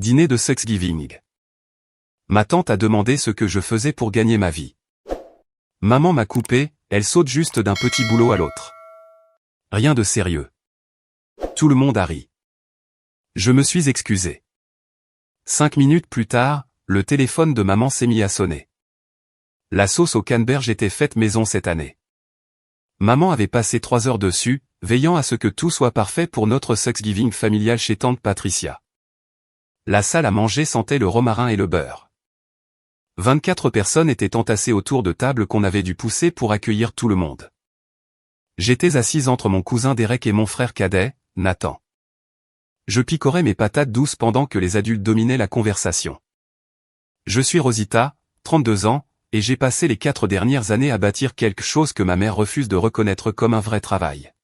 Dîner de Thanksgiving. Ma tante a demandé ce que je faisais pour gagner ma vie. Maman m'a coupé, elle saute juste d'un petit boulot à l'autre. Rien de sérieux. Tout le monde a ri. Je me suis excusé. 5 minutes plus tard, le téléphone de maman s'est mis à sonner. La sauce au canneberge était faite maison cette année. Maman avait passé 3 heures dessus, veillant à ce que tout soit parfait pour notre Thanksgiving familial chez tante Patricia. La salle à manger sentait le romarin et le beurre. 24 personnes étaient entassées autour de tables qu'on avait dû pousser pour accueillir tout le monde. J'étais assise entre mon cousin Derek et mon frère cadet, Nathan. Je picorais mes patates douces pendant que les adultes dominaient la conversation. Je suis Rosita, 32 ans, et j'ai passé les 4 dernières années à bâtir quelque chose que ma mère refuse de reconnaître comme un vrai travail.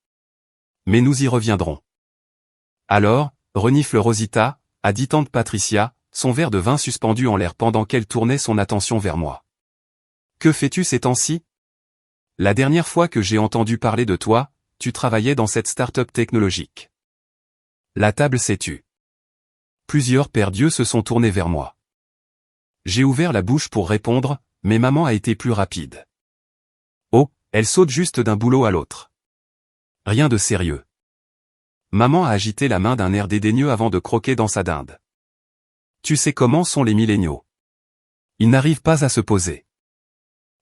Mais nous y reviendrons. Alors, renifle Rosita, a dit tante Patricia, son verre de vin suspendu en l'air pendant qu'elle tournait son attention vers moi. Que fais-tu ces temps-ci? La dernière fois que j'ai entendu parler de toi, tu travaillais dans cette start-up technologique. La table s'est tue. Plusieurs paires d'yeux se sont tournés vers moi. J'ai ouvert la bouche pour répondre, mais maman a été plus rapide. Oh, elle saute juste d'un boulot à l'autre. Rien de sérieux. Maman a agité la main d'un air dédaigneux avant de croquer dans sa dinde. Tu sais comment sont les milléniaux. Ils n'arrivent pas à se poser.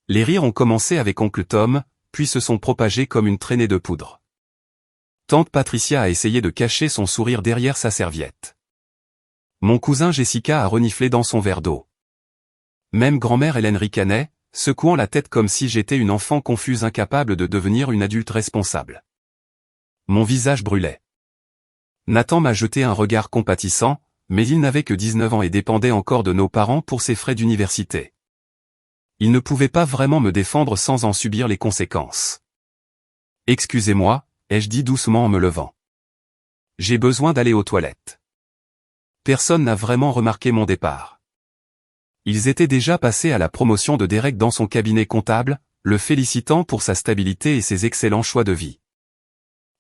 Les rires ont commencé avec oncle Tom, puis se sont propagés comme une traînée de poudre. Tante Patricia a essayé de cacher son sourire derrière sa serviette. Mon cousin Jessica a reniflé dans son verre d'eau. Même grand-mère Hélène ricanait, secouant la tête comme si j'étais une enfant confuse incapable de devenir une adulte responsable. Mon visage brûlait. Nathan m'a jeté un regard compatissant, mais il n'avait que 19 ans et dépendait encore de nos parents pour ses frais d'université. Il ne pouvait pas vraiment me défendre sans en subir les conséquences. Excusez-moi, ai-je dit doucement en me levant. J'ai besoin d'aller aux toilettes. Personne n'a vraiment remarqué mon départ. Ils étaient déjà passés à la promotion de Derek dans son cabinet comptable, le félicitant pour sa stabilité et ses excellents choix de vie.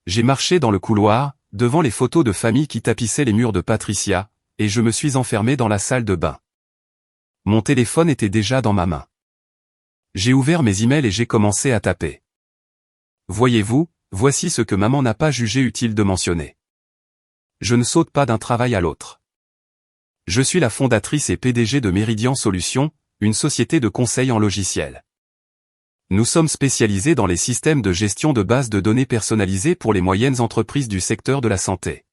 J'ai marché dans le couloir, devant les photos de famille qui tapissaient les murs de Patricia, et je me suis enfermé dans la salle de bain. Mon téléphone était déjà dans ma main. J'ai ouvert mes emails et j'ai commencé à taper. Voyez-vous, voici ce que maman n'a pas jugé utile de mentionner. Je ne saute pas d'un travail à l'autre. Je suis la fondatrice et PDG de Meridian Solutions, une société de conseil en logiciel. Nous sommes spécialisés dans les systèmes de gestion de bases de données personnalisées pour les moyennes entreprises du secteur de la santé.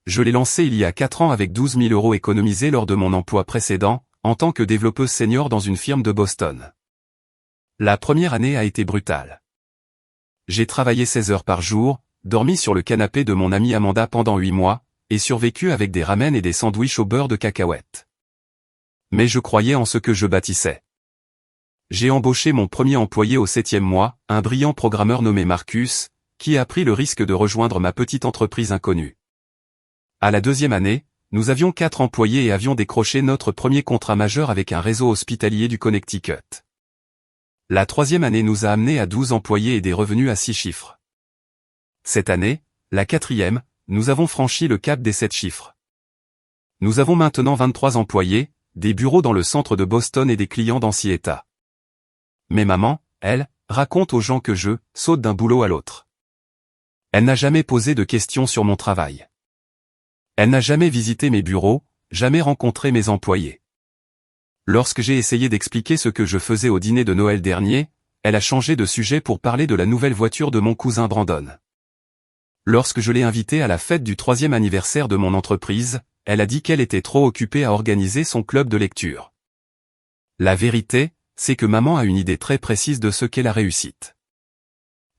Je l'ai lancé il y a 4 ans avec 12 000 € économisés lors de mon emploi précédent, en tant que développeuse senior dans une firme de Boston. La première année a été brutale. J'ai travaillé 16 heures par jour, dormi sur le canapé de mon amie Amanda pendant 8 mois, et survécu avec des ramen et des sandwichs au beurre de cacahuète. Mais je croyais en ce que je bâtissais. J'ai embauché mon premier employé au 7e mois, un brillant programmeur nommé Marcus, qui a pris le risque de rejoindre ma petite entreprise inconnue. À la 2e année, nous avions 4 employés et avions décroché notre premier contrat majeur avec un réseau hospitalier du Connecticut. La 3e année nous a amenés à 12 employés et des revenus à 6 chiffres. Cette année, la 4e, nous avons franchi le cap des 7 chiffres. Nous avons maintenant 23 employés, des bureaux dans le centre de Boston et des clients dans 6 États. Mais maman, elle, raconte aux gens que je saute d'un boulot à l'autre. Elle n'a jamais posé de questions sur mon travail. Elle n'a jamais visité mes bureaux, jamais rencontré mes employés. Lorsque j'ai essayé d'expliquer ce que je faisais au dîner de Noël dernier, elle a changé de sujet pour parler de la nouvelle voiture de mon cousin Brandon. Lorsque je l'ai invitée à la fête du 3e anniversaire de mon entreprise, elle a dit qu'elle était trop occupée à organiser son club de lecture. La vérité, c'est que maman a une idée très précise de ce qu'est la réussite.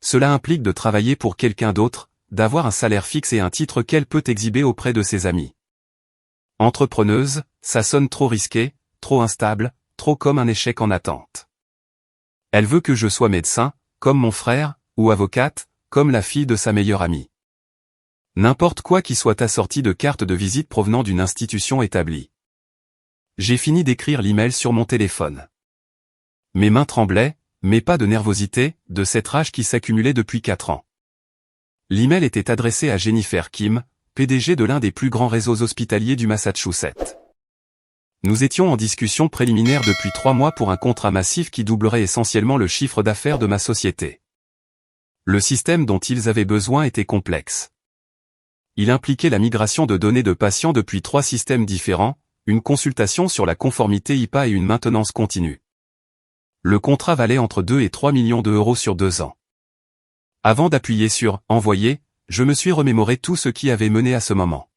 Cela implique de travailler pour quelqu'un d'autre, d'avoir un salaire fixe et un titre qu'elle peut exhiber auprès de ses amis. Entrepreneuse, ça sonne trop risqué, trop instable, trop comme un échec en attente. Elle veut que je sois médecin, comme mon frère, ou avocate, comme la fille de sa meilleure amie. N'importe quoi qui soit assorti de cartes de visite provenant d'une institution établie. J'ai fini d'écrire l'email sur mon téléphone. Mes mains tremblaient, mais pas de nervosité, de cette rage qui s'accumulait depuis 4 ans. L'email était adressé à Jennifer Kim, PDG de l'un des plus grands réseaux hospitaliers du Massachusetts. Nous étions en discussion préliminaire depuis 3 mois pour un contrat massif qui doublerait essentiellement le chiffre d'affaires de ma société. Le système dont ils avaient besoin était complexe. Il impliquait la migration de données de patients depuis 3 systèmes différents, une consultation sur la conformité HIPAA et une maintenance continue. Le contrat valait entre 2 et 3 millions d'euros sur 2 ans. Avant d'appuyer sur « Envoyer », je me suis remémoré tout ce qui avait mené à ce moment.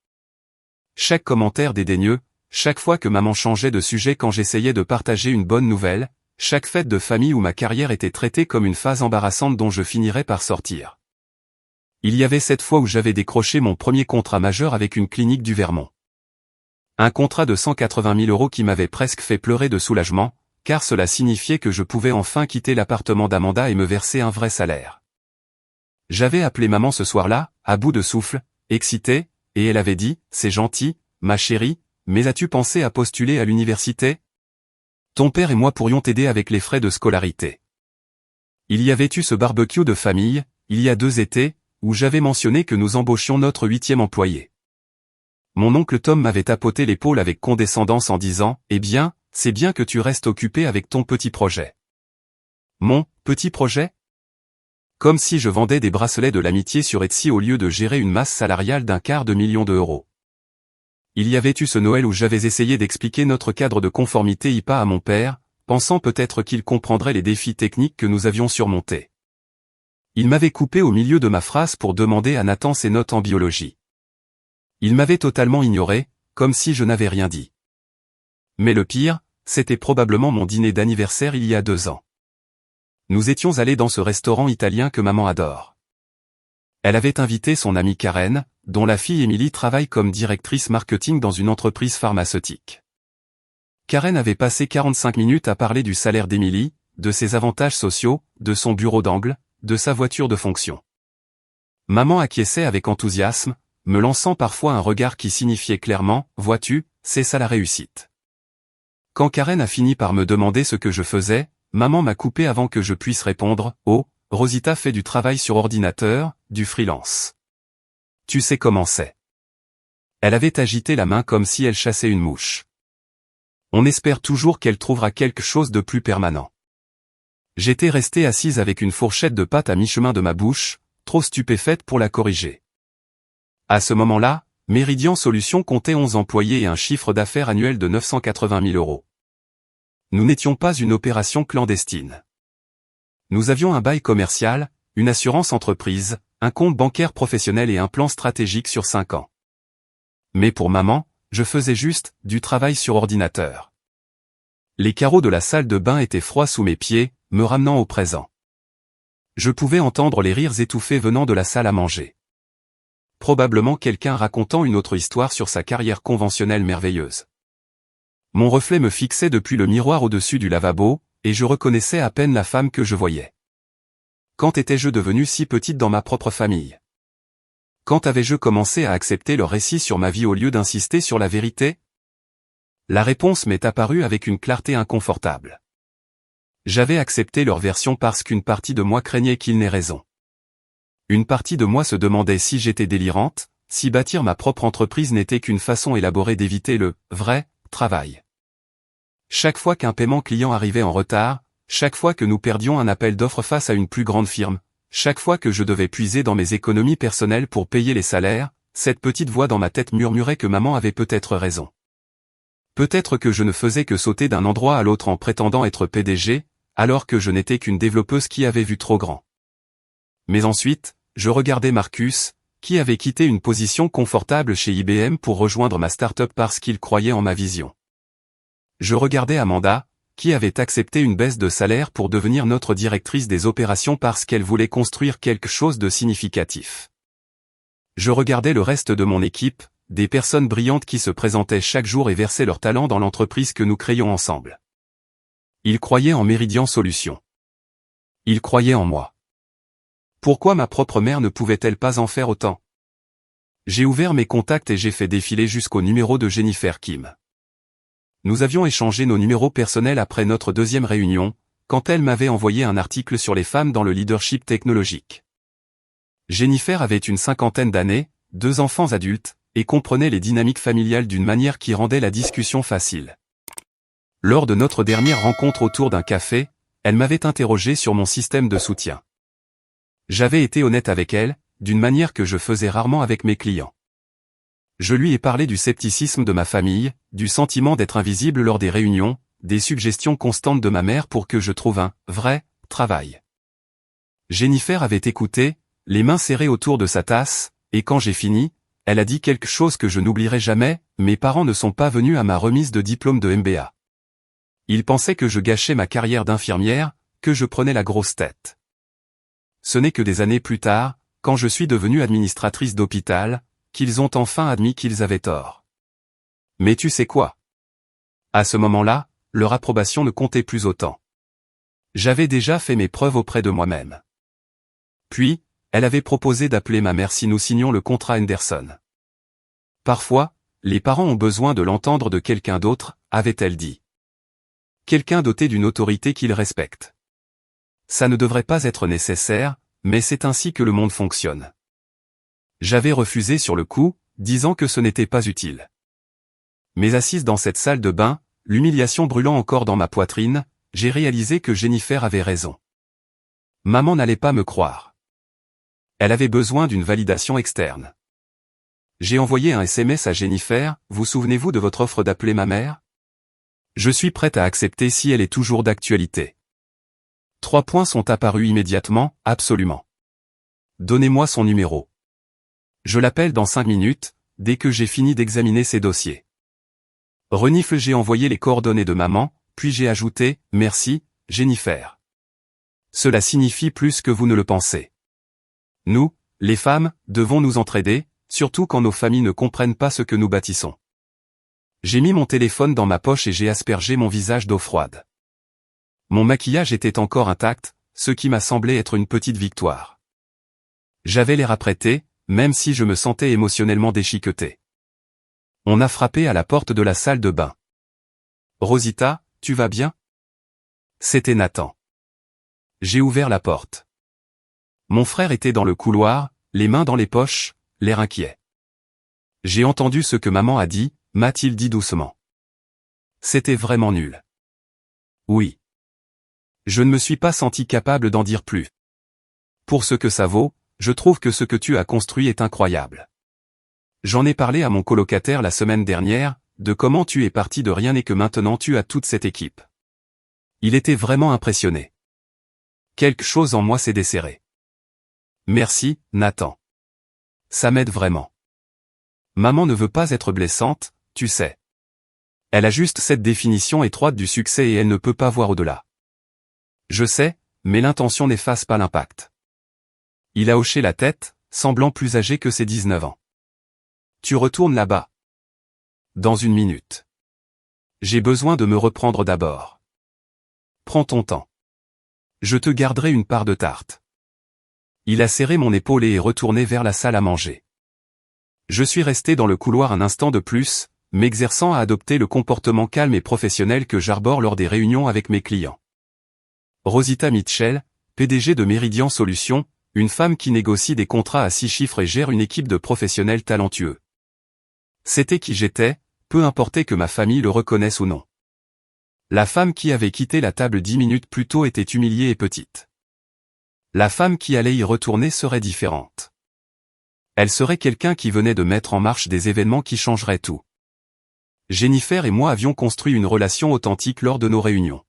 Chaque commentaire dédaigneux, chaque fois que maman changeait de sujet quand j'essayais de partager une bonne nouvelle, chaque fête de famille où ma carrière était traitée comme une phase embarrassante dont je finirais par sortir. Il y avait cette fois où j'avais décroché mon premier contrat majeur avec une clinique du Vermont. Un contrat de 180 000 euros qui m'avait presque fait pleurer de soulagement, car cela signifiait que je pouvais enfin quitter l'appartement d'Amanda et me verser un vrai salaire. J'avais appelé maman ce soir-là, à bout de souffle, excitée, et elle avait dit « C'est gentil, ma chérie, mais as-tu pensé à postuler à l'université ? Ton père et moi pourrions t'aider avec les frais de scolarité. » Il y avait eu ce barbecue de famille, il y a 2 étés, où j'avais mentionné que nous embauchions notre 8e employé. Mon oncle Tom m'avait tapoté l'épaule avec condescendance en disant « Eh bien, c'est bien que tu restes occupé avec ton petit projet. » Mon petit projet ? Comme si je vendais des bracelets de l'amitié sur Etsy au lieu de gérer une masse salariale d'250 000 d'euros. Il y avait eu ce Noël où j'avais essayé d'expliquer notre cadre de conformité HIPAA à mon père, pensant peut-être qu'il comprendrait les défis techniques que nous avions surmontés. Il m'avait coupé au milieu de ma phrase pour demander à Nathan ses notes en biologie. Il m'avait totalement ignoré, comme si je n'avais rien dit. Mais le pire, c'était probablement mon dîner d'anniversaire il y a 2 ans. Nous étions allés dans ce restaurant italien que maman adore. Elle avait invité son amie Karen, dont la fille Émilie travaille comme directrice marketing dans une entreprise pharmaceutique. Karen avait passé 45 minutes à parler du salaire d'Émilie, de ses avantages sociaux, de son bureau d'angle, de sa voiture de fonction. Maman acquiesçait avec enthousiasme, me lançant parfois un regard qui signifiait clairement « Vois-tu, c'est ça la réussite ». Quand Karen a fini par me demander ce que je faisais, maman m'a coupé avant que je puisse répondre « Oh, Rosita fait du travail sur ordinateur, du freelance. Tu sais comment c'est. » Elle avait agité la main comme si elle chassait une mouche. On espère toujours qu'elle trouvera quelque chose de plus permanent. J'étais resté assise avec une fourchette de pâte à mi-chemin de ma bouche, trop stupéfaite pour la corriger. À ce moment-là, Meridian Solutions comptait 11 employés et un chiffre d'affaires annuel de 980 000 euros. Nous n'étions pas une opération clandestine. Nous avions un bail commercial, une assurance entreprise, un compte bancaire professionnel et un plan stratégique sur 5 ans. Mais pour maman, je faisais juste du travail sur ordinateur. Les carreaux de la salle de bain étaient froids sous mes pieds, me ramenant au présent. Je pouvais entendre les rires étouffés venant de la salle à manger. Probablement quelqu'un racontant une autre histoire sur sa carrière conventionnelle merveilleuse. Mon reflet me fixait depuis le miroir au-dessus du lavabo, et je reconnaissais à peine la femme que je voyais. Quand étais-je devenue si petite dans ma propre famille? Quand avais-je commencé à accepter leur récit sur ma vie au lieu d'insister sur la vérité? La réponse m'est apparue avec une clarté inconfortable. J'avais accepté leur version parce qu'une partie de moi craignait qu'ils n'aient raison. Une partie de moi se demandait si j'étais délirante, si bâtir ma propre entreprise n'était qu'une façon élaborée d'éviter le « vrai » travail. Chaque fois qu'un paiement client arrivait en retard, chaque fois que nous perdions un appel d'offres face à une plus grande firme, chaque fois que je devais puiser dans mes économies personnelles pour payer les salaires, cette petite voix dans ma tête murmurait que maman avait peut-être raison. Peut-être que je ne faisais que sauter d'un endroit à l'autre en prétendant être PDG, alors que je n'étais qu'une développeuse qui avait vu trop grand. Mais ensuite, je regardais Marcus, qui avait quitté une position confortable chez IBM pour rejoindre ma start-up parce qu'il croyait en ma vision. Je regardais Amanda, qui avait accepté une baisse de salaire pour devenir notre directrice des opérations parce qu'elle voulait construire quelque chose de significatif. Je regardais le reste de mon équipe, des personnes brillantes qui se présentaient chaque jour et versaient leur talent dans l'entreprise que nous créions ensemble. Ils croyaient en Meridian Solutions. Ils croyaient en moi. Pourquoi ma propre mère ne pouvait-elle pas en faire autant? J'ai ouvert mes contacts et j'ai fait défiler jusqu'au numéro de Jennifer Kim. Nous avions échangé nos numéros personnels après notre 2e réunion, quand elle m'avait envoyé un article sur les femmes dans le leadership technologique. Jennifer avait une 50aine d'années, 2 enfants adultes, et comprenait les dynamiques familiales d'une manière qui rendait la discussion facile. Lors de notre dernière rencontre autour d'un café, elle m'avait interrogé sur mon système de soutien. J'avais été honnête avec elle, d'une manière que je faisais rarement avec mes clients. Je lui ai parlé du scepticisme de ma famille, du sentiment d'être invisible lors des réunions, des suggestions constantes de ma mère pour que je trouve un vrai travail. Jennifer avait écouté, les mains serrées autour de sa tasse, et quand j'ai fini, elle a dit quelque chose que je n'oublierai jamais: mes parents ne sont pas venus à ma remise de diplôme de MBA. Ils pensaient que je gâchais ma carrière d'infirmière, que je prenais la grosse tête. Ce n'est que des années plus tard, quand je suis devenue administratrice d'hôpital, qu'ils ont enfin admis qu'ils avaient tort. Mais tu sais quoi? À ce moment-là, leur approbation ne comptait plus autant. J'avais déjà fait mes preuves auprès de moi-même. Puis, elle avait proposé d'appeler ma mère si nous signions le contrat Henderson. Parfois, les parents ont besoin de l'entendre de quelqu'un d'autre, avait-elle dit. Quelqu'un doté d'une autorité qu'ils respectent. Ça ne devrait pas être nécessaire, mais c'est ainsi que le monde fonctionne. J'avais refusé sur le coup, disant que ce n'était pas utile. Mais assise dans cette salle de bain, l'humiliation brûlant encore dans ma poitrine, j'ai réalisé que Jennifer avait raison. Maman n'allait pas me croire. Elle avait besoin d'une validation externe. J'ai envoyé un SMS à Jennifer: vous souvenez-vous de votre offre d'appeler ma mère? Je suis prête à accepter si elle est toujours d'actualité. 3 points sont apparus immédiatement: absolument. Donnez-moi son numéro. Je l'appelle dans 5 minutes, dès que j'ai fini d'examiner ses dossiers. Renifle, j'ai envoyé les coordonnées de maman, puis j'ai ajouté: merci, Jennifer. Cela signifie plus que vous ne le pensez. Nous, les femmes, devons nous entraider, surtout quand nos familles ne comprennent pas ce que nous bâtissons. J'ai mis mon téléphone dans ma poche et j'ai aspergé mon visage d'eau froide. Mon maquillage était encore intact, ce qui m'a semblé être une petite victoire. J'avais l'air apprêté, même si je me sentais émotionnellement déchiqueté. On a frappé à la porte de la salle de bain. Rosita, tu vas bien? C'était Nathan. J'ai ouvert la porte. Mon frère était dans le couloir, les mains dans les poches, l'air inquiet. J'ai entendu ce que maman a dit, m'a-t-il dit doucement. C'était vraiment nul. Oui. Je ne me suis pas senti capable d'en dire plus. Pour ce que ça vaut, je trouve que ce que tu as construit est incroyable. J'en ai parlé à mon colocataire la semaine dernière, de comment tu es parti de rien et que maintenant tu as toute cette équipe. Il était vraiment impressionné. Quelque chose en moi s'est desserré. Merci, Nathan. Ça m'aide vraiment. Maman ne veut pas être blessante, tu sais. Elle a juste cette définition étroite du succès et elle ne peut pas voir au-delà. Je sais, mais l'intention n'efface pas l'impact. Il a hoché la tête, semblant plus âgé que ses 19 ans. Tu retournes là-bas. Dans 1 minute. J'ai besoin de me reprendre d'abord. Prends ton temps. Je te garderai une part de tarte. Il a serré mon épaule et est retourné vers la salle à manger. Je suis resté dans le couloir un instant de plus, m'exerçant à adopter le comportement calme et professionnel que j'arbore lors des réunions avec mes clients. Rosita Mitchell, PDG de Meridian Solutions, une femme qui négocie des contrats à 6 chiffres et gère une équipe de professionnels talentueux. C'était qui j'étais, peu importait que ma famille le reconnaisse ou non. La femme qui avait quitté la table 10 minutes plus tôt était humiliée et petite. La femme qui allait y retourner serait différente. Elle serait quelqu'un qui venait de mettre en marche des événements qui changeraient tout. Jennifer et moi avions construit une relation authentique lors de nos réunions.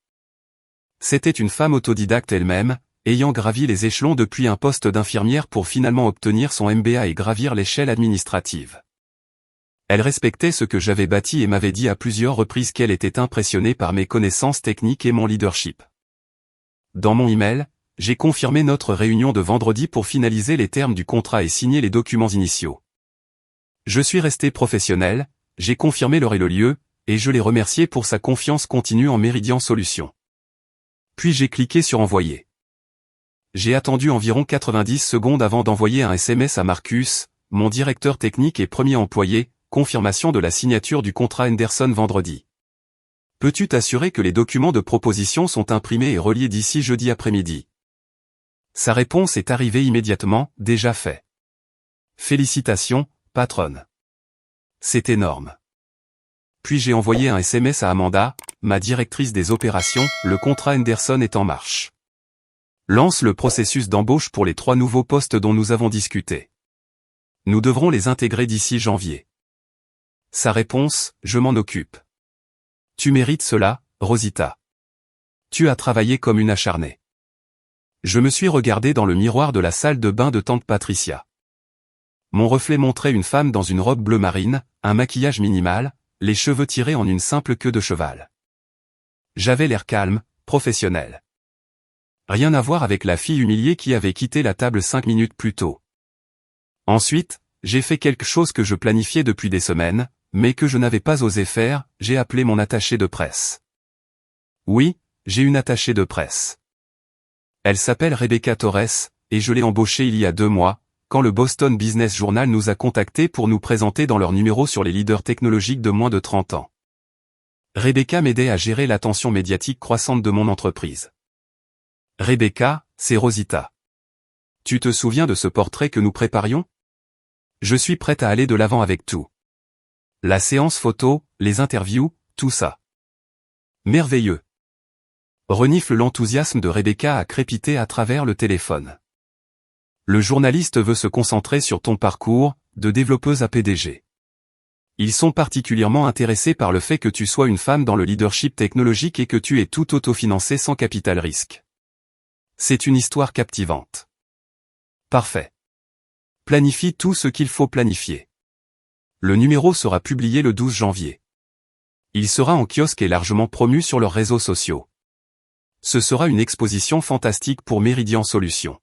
C'était une femme autodidacte elle-même, ayant gravi les échelons depuis un poste d'infirmière pour finalement obtenir son MBA et gravir l'échelle administrative. Elle respectait ce que j'avais bâti et m'avait dit à plusieurs reprises qu'elle était impressionnée par mes connaissances techniques et mon leadership. Dans mon email, j'ai confirmé notre réunion de vendredi pour finaliser les termes du contrat et signer les documents initiaux. Je suis resté professionnel, j'ai confirmé l'heure et le lieu, et je l'ai remercié pour sa confiance continue en Meridian Solutions. Puis j'ai cliqué sur envoyer. J'ai attendu environ 90 secondes avant d'envoyer un SMS à Marcus, mon directeur technique et premier employé, confirmation de la signature du contrat Henderson vendredi. Peux-tu t'assurer que les documents de proposition sont imprimés et reliés d'ici jeudi après-midi? Sa réponse est arrivée immédiatement, déjà fait. Félicitations, patronne. C'est énorme. Puis j'ai envoyé un SMS à Amanda, ma directrice des opérations, le contrat Henderson est en marche. Lance le processus d'embauche pour les 3 nouveaux postes dont nous avons discuté. Nous devrons les intégrer d'ici janvier. Sa réponse, je m'en occupe. Tu mérites cela, Rosita. Tu as travaillé comme une acharnée. Je me suis regardé dans le miroir de la salle de bain de tante Patricia. Mon reflet montrait une femme dans une robe bleu marine, un maquillage minimal, les cheveux tirés en une simple queue de cheval. J'avais l'air calme, professionnel. Rien à voir avec la fille humiliée qui avait quitté la table 5 minutes plus tôt. Ensuite, j'ai fait quelque chose que je planifiais depuis des semaines, mais que je n'avais pas osé faire, j'ai appelé mon attachée de presse. Oui, j'ai une attachée de presse. Elle s'appelle Rebecca Torres, et je l'ai embauchée il y a 2 mois, quand le Boston Business Journal nous a contactés pour nous présenter dans leur numéro sur les leaders technologiques de moins de 30 ans. Rebecca m'aidait à gérer l'attention médiatique croissante de mon entreprise. Rebecca, c'est Rosita. Tu te souviens de ce portrait que nous préparions? Je suis prête à aller de l'avant avec tout. La séance photo, les interviews, tout ça. Merveilleux. Renifle l'enthousiasme de Rebecca a crépité à travers le téléphone. Le journaliste veut se concentrer sur ton parcours, de développeuse à PDG. Ils sont particulièrement intéressés par le fait que tu sois une femme dans le leadership technologique et que tu aies tout autofinancé sans capital risque. C'est une histoire captivante. Parfait. Planifie tout ce qu'il faut planifier. Le numéro sera publié le 12 janvier. Il sera en kiosque et largement promu sur leurs réseaux sociaux. Ce sera une exposition fantastique pour Meridian Solutions.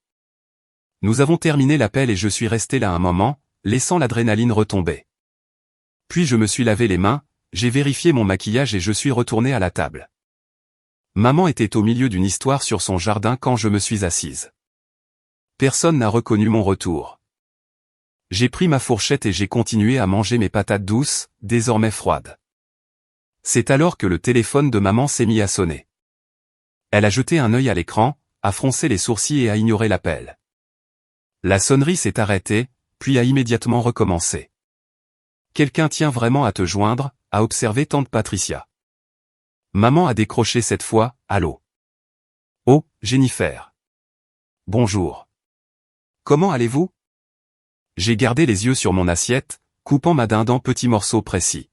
Nous avons terminé l'appel et je suis resté là un moment, laissant l'adrénaline retomber. Puis je me suis lavé les mains, j'ai vérifié mon maquillage et je suis retourné à la table. Maman était au milieu d'une histoire sur son jardin quand je me suis assise. Personne n'a reconnu mon retour. J'ai pris ma fourchette et j'ai continué à manger mes patates douces, désormais froides. C'est alors que le téléphone de maman s'est mis à sonner. Elle a jeté un œil à l'écran, a froncé les sourcils et a ignoré l'appel. La sonnerie s'est arrêtée, puis a immédiatement recommencé. Quelqu'un tient vraiment à te joindre, a observé tante Patricia. Maman a décroché cette fois, allô. Oh, Jennifer. Bonjour. Comment allez-vous? J'ai gardé les yeux sur mon assiette, coupant ma dinde en petits morceaux précis.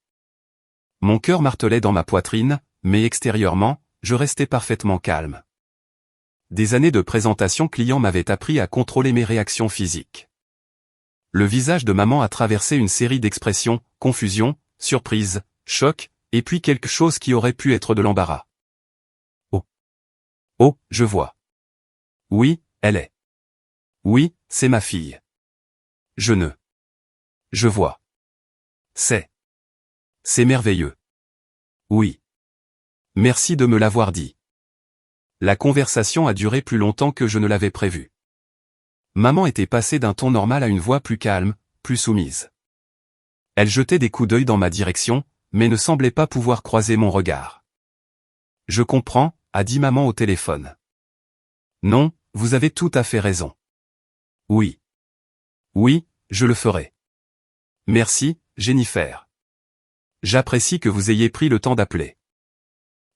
Mon cœur martelait dans ma poitrine, mais extérieurement, je restais parfaitement calme. Des années de présentation client m'avaient appris à contrôler mes réactions physiques. Le visage de maman a traversé une série d'expressions, confusion, surprise, choc, et puis quelque chose qui aurait pu être de l'embarras. Oh. Oh, je vois. Oui, elle est. Oui, c'est ma fille. Je vois. C'est merveilleux. Oui. Merci de me l'avoir dit. La conversation a duré plus longtemps que je ne l'avais prévu. Maman était passée d'un ton normal à une voix plus calme, plus soumise. Elle jetait des coups d'œil dans ma direction, mais ne semblait pas pouvoir croiser mon regard. Je comprends, a dit maman au téléphone. Non, vous avez tout à fait raison. Oui. Oui, je le ferai. Merci, Jennifer. J'apprécie que vous ayez pris le temps d'appeler.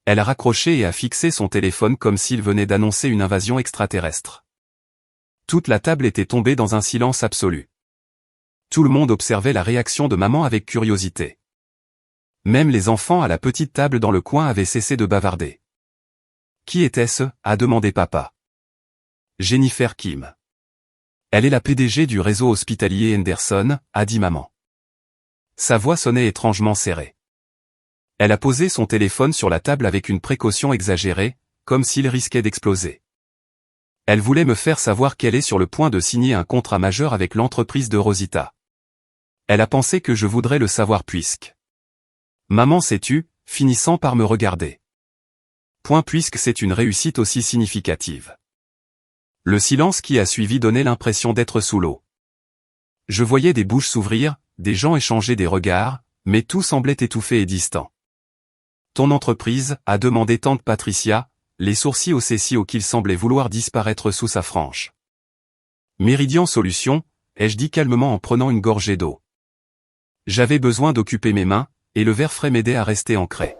Elle a raccroché et a fixé son téléphone comme s'il venait d'annoncer une invasion extraterrestre. Toute la table était tombée dans un silence absolu. Tout le monde observait la réaction de maman avec curiosité. Même les enfants à la petite table dans le coin avaient cessé de bavarder. Qui était-ce? A demandé papa. Jennifer Kim. Elle est la PDG du réseau hospitalier Henderson, a dit maman. Sa voix sonnait étrangement serrée. Elle a posé son téléphone sur la table avec une précaution exagérée, comme s'il risquait d'exploser. Elle voulait me faire savoir qu'elle est sur le point de signer un contrat majeur avec l'entreprise de Rosita. Elle a pensé que je voudrais le savoir puisque. Maman s'est tue, finissant par me regarder. Point puisque c'est une réussite aussi significative. Le silence qui a suivi donnait l'impression d'être sous l'eau. Je voyais des bouches s'ouvrir, des gens échanger des regards, mais tout semblait étouffé et distant. Ton entreprise, a demandé tante Patricia, les sourcils haussés si haut qu'il semblait vouloir disparaître sous sa frange. Meridian Solutions, ai-je dit calmement en prenant une gorgée d'eau. J'avais besoin d'occuper mes mains, et le verre frais m'aidait à rester ancré.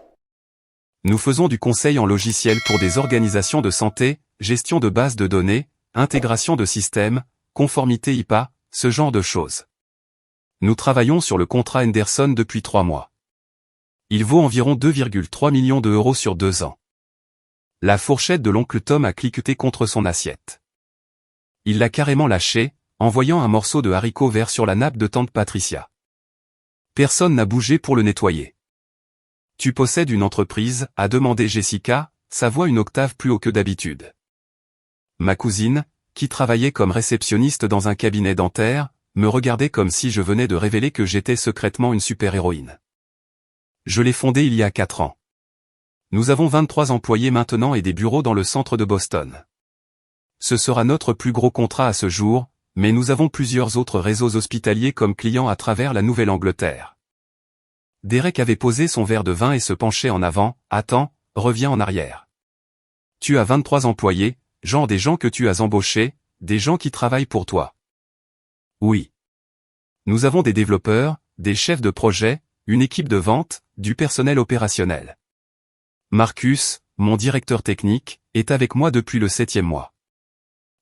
Nous faisons du conseil en logiciel pour des organisations de santé, gestion de bases de données, intégration de systèmes, conformité IPA, ce genre de choses. Nous travaillons sur le contrat Henderson depuis 3 mois. Il vaut environ 2,3 millions d'euros sur 2 ans. La fourchette de l'oncle Tom a cliqueté contre son assiette. Il l'a carrément lâché, envoyant un morceau de haricot vert sur la nappe de tante Patricia. Personne n'a bougé pour le nettoyer. Tu possèdes une entreprise, a demandé Jessica, sa voix une octave plus haut que d'habitude. Ma cousine, qui travaillait comme réceptionniste dans un cabinet dentaire, me regardait comme si je venais de révéler que j'étais secrètement une super-héroïne. Je l'ai fondée il y a 4 ans. Nous avons 23 employés maintenant et des bureaux dans le centre de Boston. Ce sera notre plus gros contrat à ce jour, mais nous avons plusieurs autres réseaux hospitaliers comme clients à travers la Nouvelle-Angleterre. Derek avait posé son verre de vin et se penchait en avant. Attends, reviens en arrière. Tu as 23 employés, genre des gens que tu as embauchés, des gens qui travaillent pour toi. Oui. Nous avons des développeurs, des chefs de projet, une équipe de vente, du personnel opérationnel. Marcus, mon directeur technique, est avec moi depuis le 7e mois.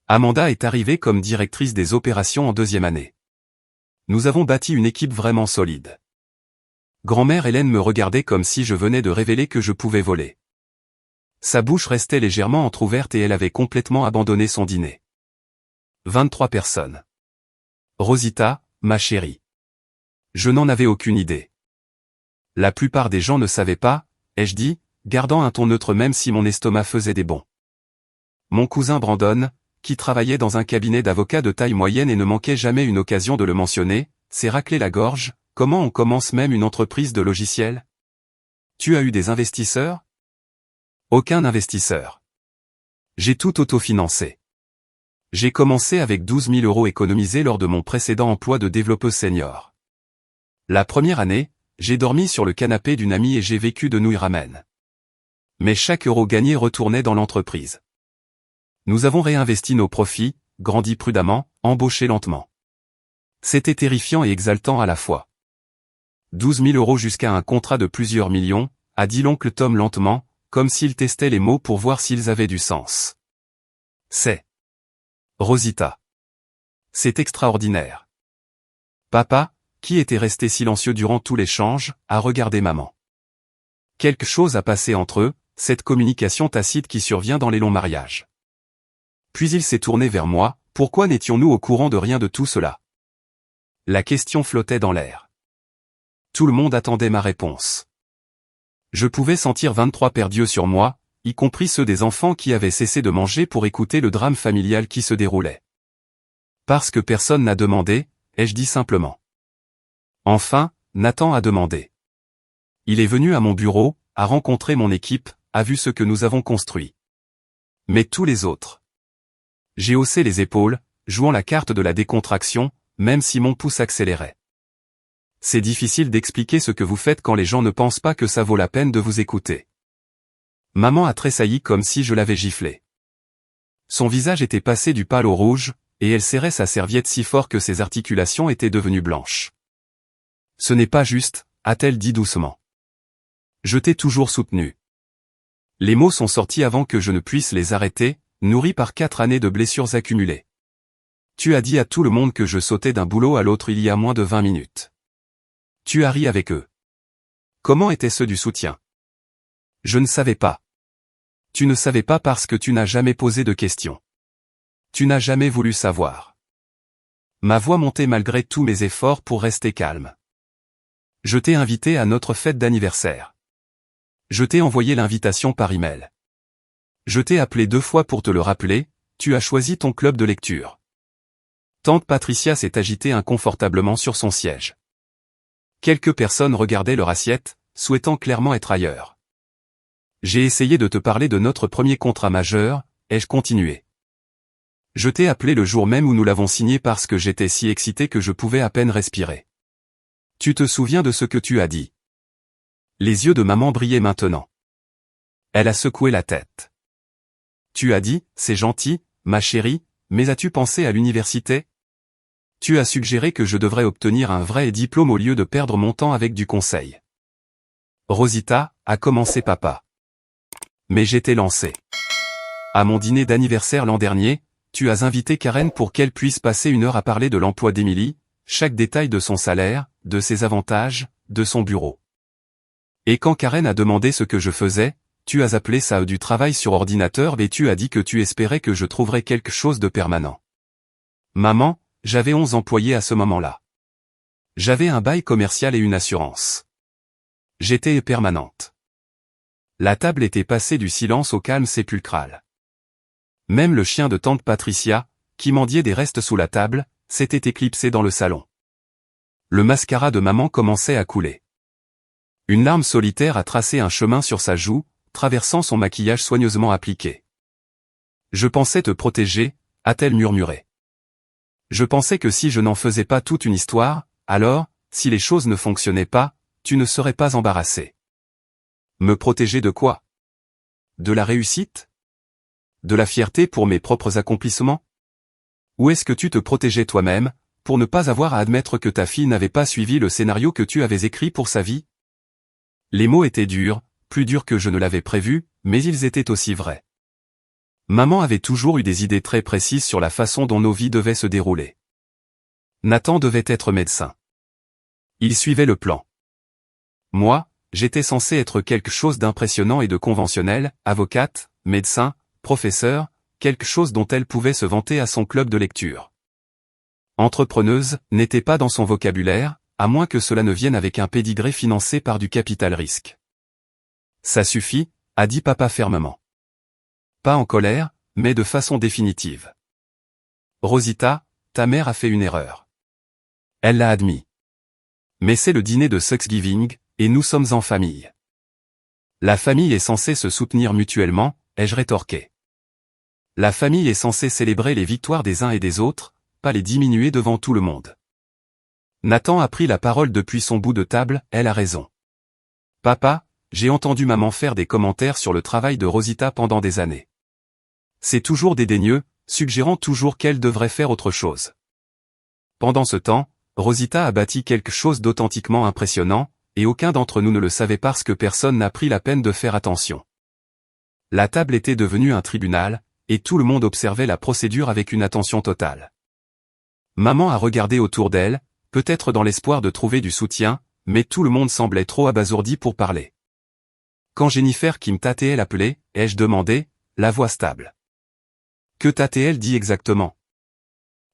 Amanda est arrivée comme directrice des opérations en 2e année. Nous avons bâti une équipe vraiment solide. Grand-mère Hélène me regardait comme si je venais de révéler que je pouvais voler. Sa bouche restait légèrement entr'ouverte et elle avait complètement abandonné son dîner. 23 personnes. Rosita, ma chérie. Je n'en avais aucune idée. La plupart des gens ne savaient pas, ai-je dit, gardant un ton neutre même si mon estomac faisait des bonds. Mon cousin Brandon, qui travaillait dans un cabinet d'avocats de taille moyenne et ne manquait jamais une occasion de le mentionner, s'est raclé la gorge. Comment on commence même une entreprise de logiciels? Tu as eu des investisseurs? Aucun investisseur. J'ai tout autofinancé. J'ai commencé avec 12 000 € économisés lors de mon précédent emploi de développeuse senior. La première année, j'ai dormi sur le canapé d'une amie et j'ai vécu de nouilles ramen. Mais chaque euro gagné retournait dans l'entreprise. Nous avons réinvesti nos profits, grandi prudemment, embauché lentement. C'était terrifiant et exaltant à la fois. 12 000 € jusqu'à un contrat de plusieurs millions, a dit l'oncle Tom lentement, comme s'il testait les mots pour voir s'ils avaient du sens. C'est Rosita. C'est extraordinaire. Papa, qui était resté silencieux durant tout l'échange, a regardé maman. Quelque chose a passé entre eux, cette communication tacite qui survient dans les longs mariages. Puis il s'est tourné vers moi, pourquoi n'étions-nous au courant de rien de tout cela? La question flottait dans l'air. Tout le monde attendait ma réponse. Je pouvais sentir 23 paires d'yeux sur moi, y compris ceux des enfants qui avaient cessé de manger pour écouter le drame familial qui se déroulait. Parce que personne n'a demandé, ai-je dit simplement. Enfin, Nathan a demandé. Il est venu à mon bureau, a rencontré mon équipe, a vu ce que nous avons construit. Mais tous les autres. J'ai haussé les épaules, jouant la carte de la décontraction, même si mon pouce accélérait. C'est difficile d'expliquer ce que vous faites quand les gens ne pensent pas que ça vaut la peine de vous écouter. Maman a tressailli comme si je l'avais giflée. Son visage était passé du pâle au rouge, et elle serrait sa serviette si fort que ses articulations étaient devenues blanches. Ce n'est pas juste, a-t-elle dit doucement. Je t'ai toujours soutenu. Les mots sont sortis avant que je ne puisse les arrêter, nourris par 4 années de blessures accumulées. Tu as dit à tout le monde que je sautais d'un boulot à l'autre il y a moins de 20 minutes. Tu as ri avec eux. Comment étaient ceux du soutien? Je ne savais pas. Tu ne savais pas parce que tu n'as jamais posé de questions. Tu n'as jamais voulu savoir. Ma voix montait malgré tous mes efforts pour rester calme. Je t'ai invité à notre fête d'anniversaire. Je t'ai envoyé l'invitation par email. Je t'ai appelé 2 fois pour te le rappeler, tu as choisi ton club de lecture. Tante Patricia s'est agitée inconfortablement sur son siège. Quelques personnes regardaient leur assiette, souhaitant clairement être ailleurs. J'ai essayé de te parler de notre premier contrat majeur, ai-je continué. Je t'ai appelé le jour même où nous l'avons signé parce que j'étais si excité que je pouvais à peine respirer. Tu te souviens de ce que tu as dit? Les yeux de maman brillaient maintenant. Elle a secoué la tête. Tu as dit, c'est gentil, ma chérie, mais as-tu pensé à l'université? Tu as suggéré que je devrais obtenir un vrai diplôme au lieu de perdre mon temps avec du conseil. Rosita, a commencé papa. Mais j'étais lancé. À mon dîner d'anniversaire l'an dernier, tu as invité Karen pour qu'elle puisse passer 1 heure à parler de l'emploi d'Emily, chaque détail de son salaire, de ses avantages, de son bureau. Et quand Karen a demandé ce que je faisais, tu as appelé ça du travail sur ordinateur et tu as dit que tu espérais que je trouverais quelque chose de permanent. Maman, j'avais 11 employés à ce moment-là. J'avais un bail commercial et une assurance. J'étais permanente. La table était passée du silence au calme sépulcral. Même le chien de tante Patricia, qui mendiait des restes sous la table, s'était éclipsé dans le salon. Le mascara de maman commençait à couler. Une larme solitaire a tracé un chemin sur sa joue, traversant son maquillage soigneusement appliqué. « Je pensais te protéger », a-t-elle murmuré. Je pensais que si je n'en faisais pas toute une histoire, alors, si les choses ne fonctionnaient pas, tu ne serais pas embarrassé. Me protéger de quoi? De la réussite? De la fierté pour mes propres accomplissements? Ou est-ce que tu te protégeais toi-même, pour ne pas avoir à admettre que ta fille n'avait pas suivi le scénario que tu avais écrit pour sa vie? Les mots étaient durs, plus durs que je ne l'avais prévu, mais ils étaient aussi vrais. Maman avait toujours eu des idées très précises sur la façon dont nos vies devaient se dérouler. Nathan devait être médecin. Il suivait le plan. Moi, j'étais censé être quelque chose d'impressionnant et de conventionnel, avocate, médecin, professeur, quelque chose dont elle pouvait se vanter à son club de lecture. Entrepreneuse, n'était pas dans son vocabulaire, à moins que cela ne vienne avec un pédigré financé par du capital risque. Ça suffit, a dit papa fermement. Pas en colère, mais de façon définitive. Rosita, ta mère a fait une erreur. Elle l'a admis. Mais c'est le dîner de Thanksgiving, et nous sommes en famille. La famille est censée se soutenir mutuellement, ai-je rétorqué. La famille est censée célébrer les victoires des uns et des autres, pas les diminuer devant tout le monde. Nathan a pris la parole depuis son bout de table, elle a raison. Papa, j'ai entendu maman faire des commentaires sur le travail de Rosita pendant des années. C'est toujours dédaigneux, suggérant toujours qu'elle devrait faire autre chose. Pendant ce temps, Rosita a bâti quelque chose d'authentiquement impressionnant, et aucun d'entre nous ne le savait parce que personne n'a pris la peine de faire attention. La table était devenue un tribunal, et tout le monde observait la procédure avec une attention totale. Maman a regardé autour d'elle, peut-être dans l'espoir de trouver du soutien, mais tout le monde semblait trop abasourdi pour parler. Quand Jennifer Kim Tatel appelait, ai-je demandé, la voix stable. Que Tatel dit exactement?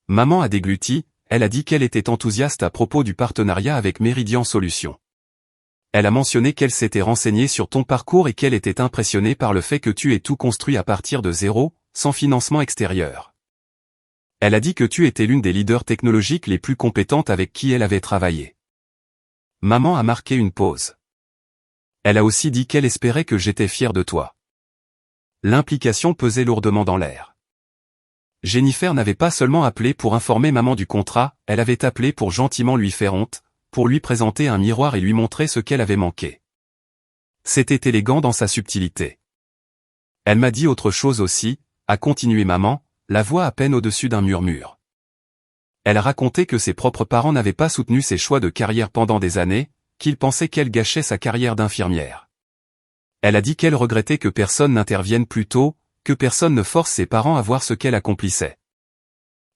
Maman a dégluti, elle a dit qu'elle était enthousiaste à propos du partenariat avec Meridian Solutions. Elle a mentionné qu'elle s'était renseignée sur ton parcours et qu'elle était impressionnée par le fait que tu aies tout construit à partir de zéro, sans financement extérieur. Elle a dit que tu étais l'une des leaders technologiques les plus compétentes avec qui elle avait travaillé. Maman a marqué une pause. Elle a aussi dit qu'elle espérait que j'étais fier de toi. L'implication pesait lourdement dans l'air. Jennifer n'avait pas seulement appelé pour informer maman du contrat, elle avait appelé pour gentiment lui faire honte, pour lui présenter un miroir et lui montrer ce qu'elle avait manqué. C'était élégant dans sa subtilité. Elle m'a dit autre chose aussi, a continué maman, la voix à peine au-dessus d'un murmure. Elle a raconté que ses propres parents n'avaient pas soutenu ses choix de carrière pendant des années, qu'ils pensaient qu'elle gâchait sa carrière d'infirmière. Elle a dit qu'elle regrettait que personne n'intervienne plus tôt, que personne ne force ses parents à voir ce qu'elle accomplissait.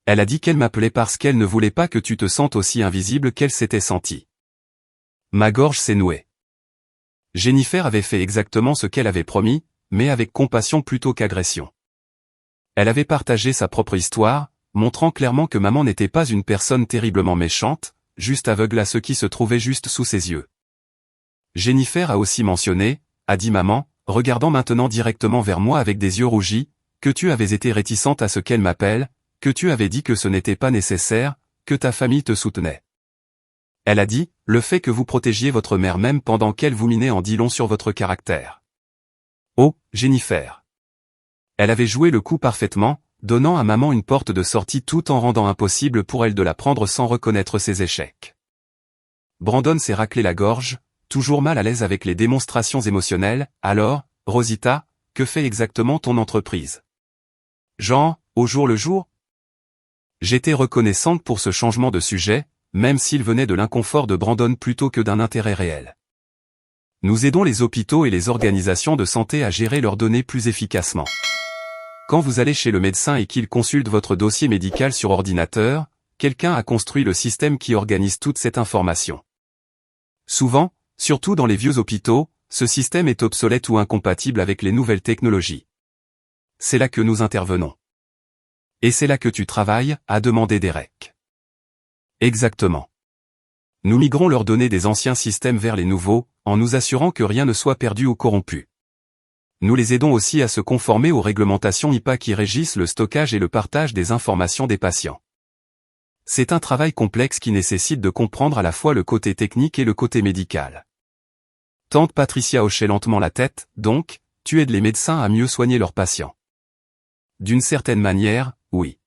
Elle a dit qu'elle m'appelait parce qu'elle ne voulait pas que tu te sentes aussi invisible qu'elle s'était sentie. Ma gorge s'est nouée. Jennifer avait fait exactement ce qu'elle avait promis, mais avec compassion plutôt qu'agression. Elle avait partagé sa propre histoire, montrant clairement que maman n'était pas une personne terriblement méchante, juste aveugle à ce qui se trouvait juste sous ses yeux. Jennifer a aussi mentionné, a dit maman, regardant maintenant directement vers moi avec des yeux rougis, que tu avais été réticente à ce qu'elle m'appelle, que tu avais dit que ce n'était pas nécessaire, que ta famille te soutenait. Elle a dit, le fait que vous protégiez votre mère même pendant qu'elle vous minait en dit long sur votre caractère. Oh, Jennifer. Elle avait joué le coup parfaitement, donnant à maman une porte de sortie tout en rendant impossible pour elle de la prendre sans reconnaître ses échecs. Brandon s'est raclé la gorge, toujours mal à l'aise avec les démonstrations émotionnelles. Alors, Rosita, que fait exactement ton entreprise? Genre, au jour le jour? J'étais reconnaissante pour ce changement de sujet, même s'il venait de l'inconfort de Brandon plutôt que d'un intérêt réel. Nous aidons les hôpitaux et les organisations de santé à gérer leurs données plus efficacement. Quand vous allez chez le médecin et qu'il consulte votre dossier médical sur ordinateur, quelqu'un a construit le système qui organise toute cette information. Souvent, surtout dans les vieux hôpitaux, ce système est obsolète ou incompatible avec les nouvelles technologies. C'est là que nous intervenons. Et c'est là que tu travailles, a demandé Derek. Exactement. Nous migrons leurs données des anciens systèmes vers les nouveaux, en nous assurant que rien ne soit perdu ou corrompu. Nous les aidons aussi à se conformer aux réglementations HIPAA qui régissent le stockage et le partage des informations des patients. C'est un travail complexe qui nécessite de comprendre à la fois le côté technique et le côté médical. Tante Patricia hochait lentement la tête, donc, tu aides les médecins à mieux soigner leurs patients. D'une certaine manière, oui.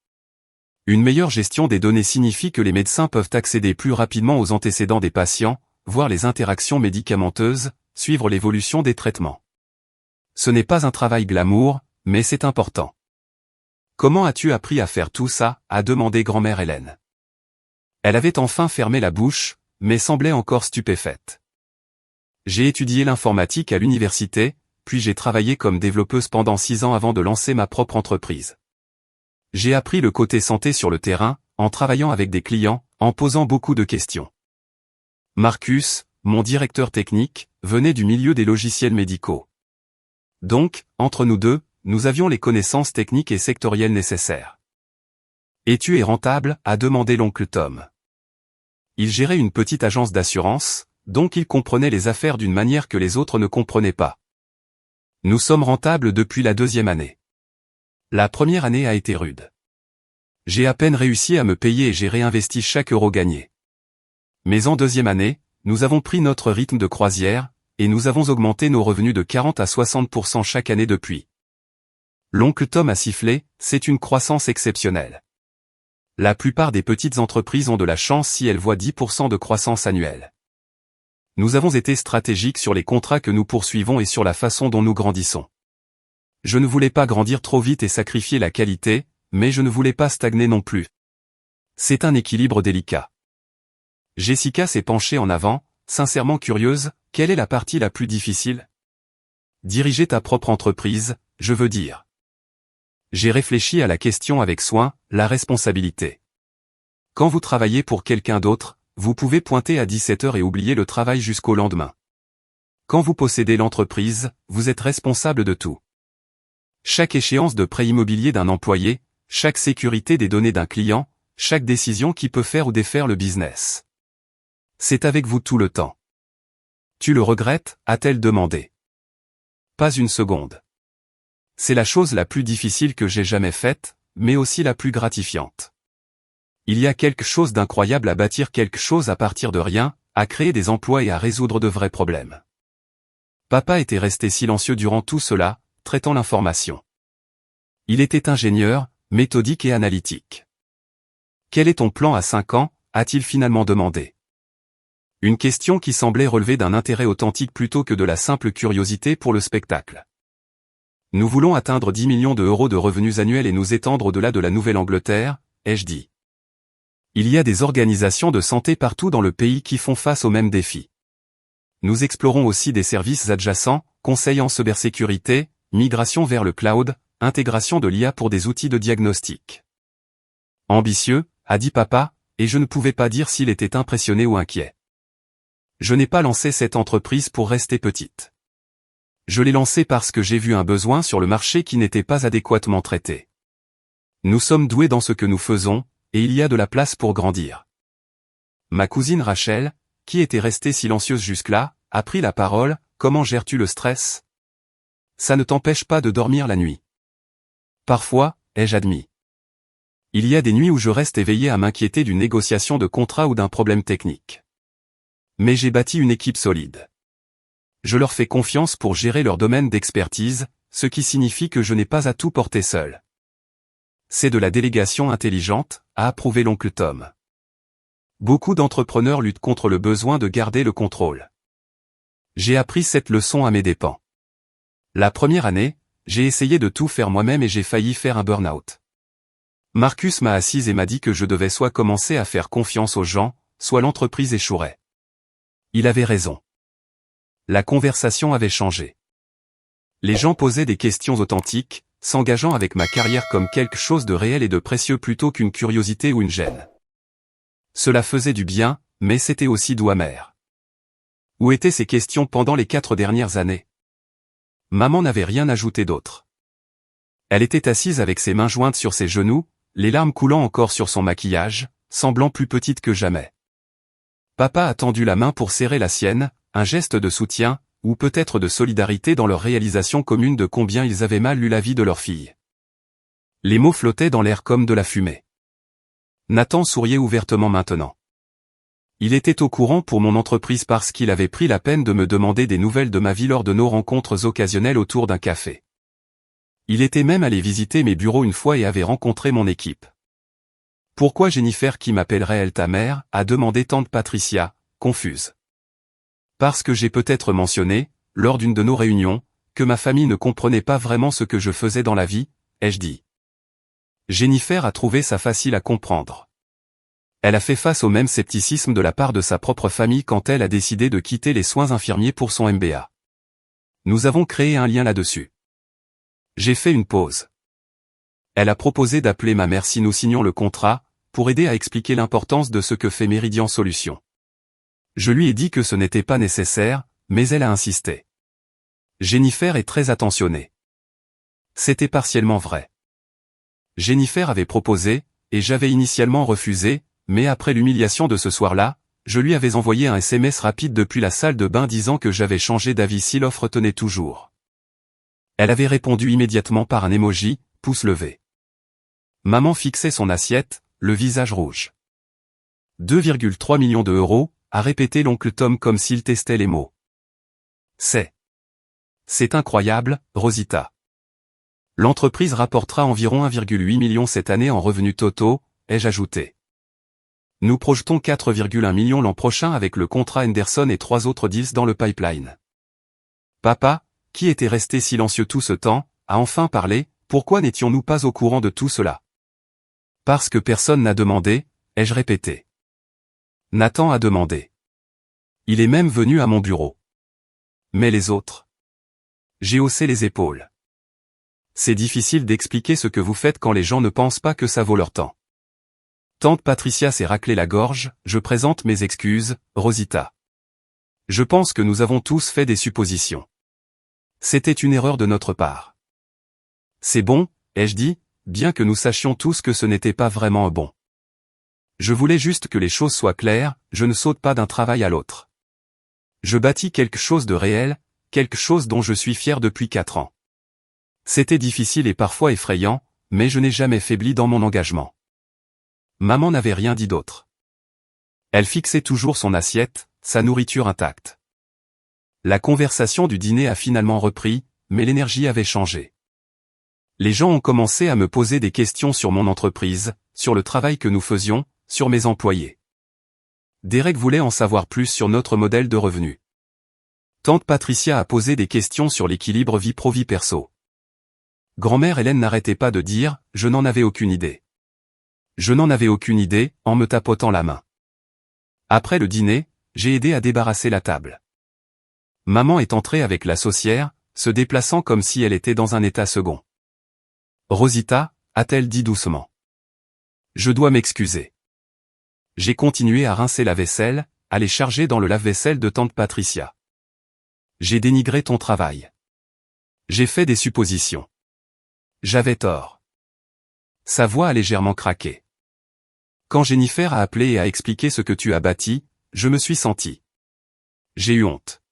Une meilleure gestion des données signifie que les médecins peuvent accéder plus rapidement aux antécédents des patients, voir les interactions médicamenteuses, suivre l'évolution des traitements. Ce n'est pas un travail glamour, mais c'est important. Comment as-tu appris à faire tout ça, a demandé grand-mère Hélène. Elle avait enfin fermé la bouche, mais semblait encore stupéfaite. J'ai étudié l'informatique à l'université, puis j'ai travaillé comme développeuse pendant 6 ans avant de lancer ma propre entreprise. J'ai appris le côté santé sur le terrain, en travaillant avec des clients, en posant beaucoup de questions. Marcus, mon directeur technique, venait du milieu des logiciels médicaux. Donc, entre nous deux, nous avions les connaissances techniques et sectorielles nécessaires. « Et tu es rentable ?» a demandé l'oncle Tom. Il gérait une petite agence d'assurance, donc il comprenait les affaires d'une manière que les autres ne comprenaient pas. Nous sommes rentables depuis la 2e année. La première année a été rude. J'ai à peine réussi à me payer et j'ai réinvesti chaque euro gagné. Mais en 2e année, nous avons pris notre rythme de croisière, et nous avons augmenté nos revenus de 40 à 60% chaque année depuis. L'oncle Tom a sifflé, c'est une croissance exceptionnelle. La plupart des petites entreprises ont de la chance si elles voient 10% de croissance annuelle. Nous avons été stratégiques sur les contrats que nous poursuivons et sur la façon dont nous grandissons. Je ne voulais pas grandir trop vite et sacrifier la qualité, mais je ne voulais pas stagner non plus. C'est un équilibre délicat. Jessica s'est penchée en avant, sincèrement curieuse, quelle est la partie la plus difficile? Diriger ta propre entreprise, je veux dire. J'ai réfléchi à la question avec soin, la responsabilité. Quand vous travaillez pour quelqu'un d'autre, vous pouvez pointer à 17h et oublier le travail jusqu'au lendemain. Quand vous possédez l'entreprise, vous êtes responsable de tout. Chaque échéance de prêt immobilier d'un employé, chaque sécurité des données d'un client, chaque décision qui peut faire ou défaire le business. C'est avec vous tout le temps. Tu le regrettes, a-t-elle demandé. Pas une seconde. C'est la chose la plus difficile que j'ai jamais faite, mais aussi la plus gratifiante. Il y a quelque chose d'incroyable à bâtir quelque chose à partir de rien, à créer des emplois et à résoudre de vrais problèmes. Papa était resté silencieux durant tout cela, traitant l'information. Il était ingénieur, méthodique et analytique. Quel est ton plan à 5 ans, a-t-il finalement demandé. Une question qui semblait relever d'un intérêt authentique plutôt que de la simple curiosité pour le spectacle. Nous voulons atteindre 10 millions d'euros de revenus annuels et nous étendre au-delà de la Nouvelle-Angleterre, ai-je dit. Il y a des organisations de santé partout dans le pays qui font face aux mêmes défis. Nous explorons aussi des services adjacents, conseils en cybersécurité, migration vers le cloud, intégration de l'IA pour des outils de diagnostic. Ambitieux, a dit papa, et je ne pouvais pas dire s'il était impressionné ou inquiet. Je n'ai pas lancé cette entreprise pour rester petite. Je l'ai lancée parce que j'ai vu un besoin sur le marché qui n'était pas adéquatement traité. Nous sommes doués dans ce que nous faisons, et il y a de la place pour grandir. Ma cousine Rachel, qui était restée silencieuse jusque-là, a pris la parole. Comment gères-tu le stress? Ça ne t'empêche pas de dormir la nuit. Parfois, ai-je admis. Il y a des nuits où je reste éveillé à m'inquiéter d'une négociation de contrat ou d'un problème technique. Mais j'ai bâti une équipe solide. Je leur fais confiance pour gérer leur domaine d'expertise, ce qui signifie que je n'ai pas à tout porter seul. C'est de la délégation intelligente, a approuvé l'oncle Tom. Beaucoup d'entrepreneurs luttent contre le besoin de garder le contrôle. J'ai appris cette leçon à mes dépens. La première année, j'ai essayé de tout faire moi-même et j'ai failli faire un burn-out. Marcus m'a assise et m'a dit que je devais soit commencer à faire confiance aux gens, soit l'entreprise échouerait. Il avait raison. La conversation avait changé. Les gens posaient des questions authentiques, s'engageant avec ma carrière comme quelque chose de réel et de précieux plutôt qu'une curiosité ou une gêne. Cela faisait du bien, mais c'était aussi doux amer. Où étaient ces questions pendant les 4 dernières années? Maman n'avait rien ajouté d'autre. Elle était assise avec ses mains jointes sur ses genoux, les larmes coulant encore sur son maquillage, semblant plus petite que jamais. Papa a tendu la main pour serrer la sienne, un geste de soutien, ou peut-être de solidarité dans leur réalisation commune de combien ils avaient mal eu la vie de leur fille. Les mots flottaient dans l'air comme de la fumée. Nathan souriait ouvertement maintenant. Il était au courant pour mon entreprise parce qu'il avait pris la peine de me demander des nouvelles de ma vie lors de nos rencontres occasionnelles autour d'un café. Il était même allé visiter mes bureaux une fois et avait rencontré mon équipe. Pourquoi Jennifer qui m'appellerait elle ta mère, a demandé tante Patricia, confuse. Parce que j'ai peut-être mentionné, lors d'une de nos réunions, que ma famille ne comprenait pas vraiment ce que je faisais dans la vie, ai-je dit. Jennifer a trouvé ça facile à comprendre. Elle a fait face au même scepticisme de la part de sa propre famille quand elle a décidé de quitter les soins infirmiers pour son MBA. Nous avons créé un lien là-dessus. J'ai fait une pause. Elle a proposé d'appeler ma mère si nous signions le contrat, pour aider à expliquer l'importance de ce que fait Meridian Solutions. Je lui ai dit que ce n'était pas nécessaire, mais elle a insisté. Jennifer est très attentionnée. C'était partiellement vrai. Jennifer avait proposé, et j'avais initialement refusé, mais après l'humiliation de ce soir-là, je lui avais envoyé un SMS rapide depuis la salle de bain disant que j'avais changé d'avis si l'offre tenait toujours. Elle avait répondu immédiatement par un emoji, pouce levé. Maman fixait son assiette, le visage rouge. 2,3 millions d'euros, a répété l'oncle Tom comme s'il testait les mots. C'est incroyable, Rosita. L'entreprise rapportera environ 1,8 million cette année en revenus totaux, ai-je ajouté. Nous projetons 4,1 millions l'an prochain avec le contrat Henderson et 3 autres deals dans le pipeline. Papa, qui était resté silencieux tout ce temps, a enfin parlé, pourquoi n'étions-nous pas au courant de tout cela? Parce que personne n'a demandé, ai-je répété. Nathan a demandé. Il est même venu à mon bureau. Mais les autres? J'ai haussé les épaules. C'est difficile d'expliquer ce que vous faites quand les gens ne pensent pas que ça vaut leur temps. Tante Patricia s'est raclé la gorge, je présente mes excuses, Rosita. Je pense que nous avons tous fait des suppositions. C'était une erreur de notre part. C'est bon, ai-je dit, bien que nous sachions tous que ce n'était pas vraiment bon. Je voulais juste que les choses soient claires, je ne saute pas d'un travail à l'autre. Je bâtis quelque chose de réel, quelque chose dont je suis fier depuis 4 ans. C'était difficile et parfois effrayant, mais je n'ai jamais faibli dans mon engagement. Maman n'avait rien dit d'autre. Elle fixait toujours son assiette, sa nourriture intacte. La conversation du dîner a finalement repris, mais l'énergie avait changé. Les gens ont commencé à me poser des questions sur mon entreprise, sur le travail que nous faisions, sur mes employés. Derek voulait en savoir plus sur notre modèle de revenus. Tante Patricia a posé des questions sur l'équilibre vie pro-vie perso. Grand-mère Hélène n'arrêtait pas de dire, je n'en avais aucune idée. Je n'en avais aucune idée, en me tapotant la main. Après le dîner, j'ai aidé à débarrasser la table. Maman est entrée avec la saucière, se déplaçant comme si elle était dans un état second. Rosita, a-t-elle dit doucement. Je dois m'excuser. J'ai continué à rincer la vaisselle, à les charger dans le lave-vaisselle de tante Patricia. J'ai dénigré ton travail. J'ai fait des suppositions. J'avais tort. Sa voix a légèrement craqué. Quand Jennifer a appelé et a expliqué ce que tu as bâti, je me suis senti. J'ai eu honte.